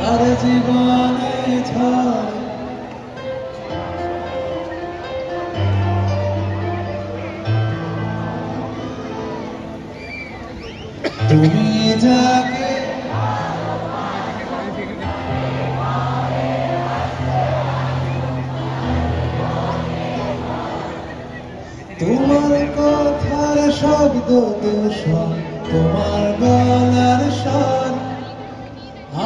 আর জীবনে ঝড় তুমি যাকে তোমার কথার শব্দ দূষণ তোমার গলার স্বর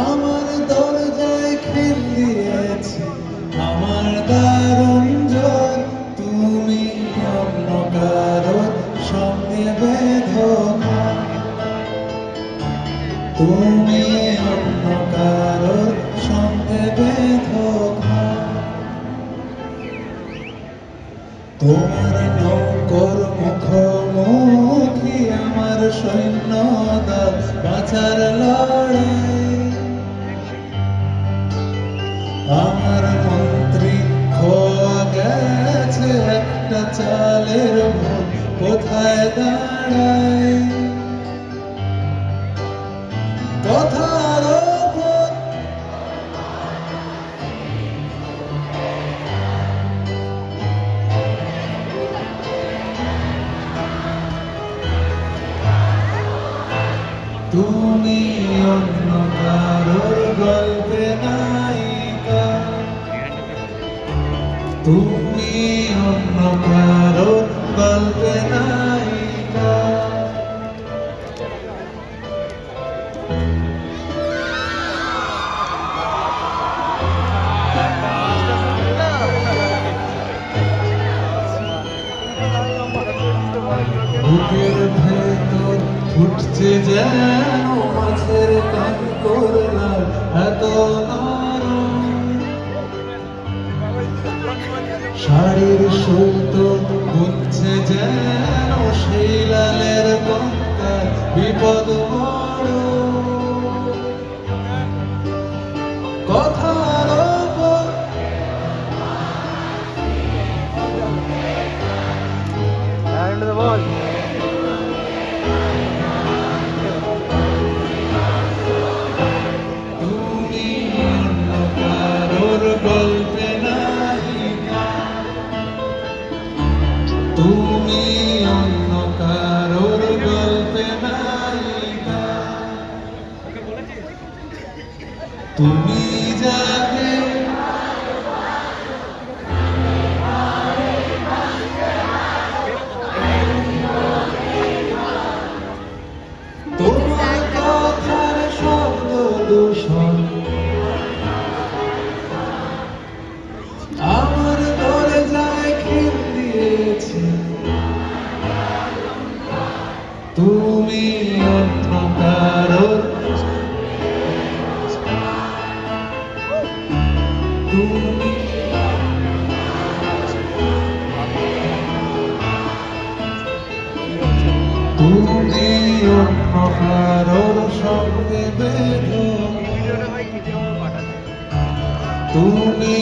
আমার দরজায় খিল দিয়েছে আমার দারুণ জ্বর তুমি অন্য কারোর সঙ্গে বেঁধো তুমি অন্য কারোর সঙ্গে বেঁধো তোমার নৌকর মুখোমুখি আমার সৈন্য দল বাঁচার লড়াই আমার মন্ত্রী খোয়া গেছে একটা চালের ভোট কোথায় দাঁড়ায় কথার ওপর তুমি অন্য কারোর গল্পে নায়িকা তুমি অন্য কারোর গল্পে নায়িকা বুকের ভেতর ফুটছে যেন মাছের কাঁকর লাল এত নরম শাড়ির সুতো বুঝছে যেন সেই লালের গঙ্গার বিপদ বড় কথার ওপর তুমি অন্য কারোর গল্পে নায়িকা তুমি অন্য কারোর গল্পে নায়িকা তুমি যাকে তোমার কথার শব্দ দূষণ আমার দরজায় খিল দিয়েছে তুমি অন্য কারোর তুমি তুমি অন্য কারোর সঙ্গে বেঁধো তুমি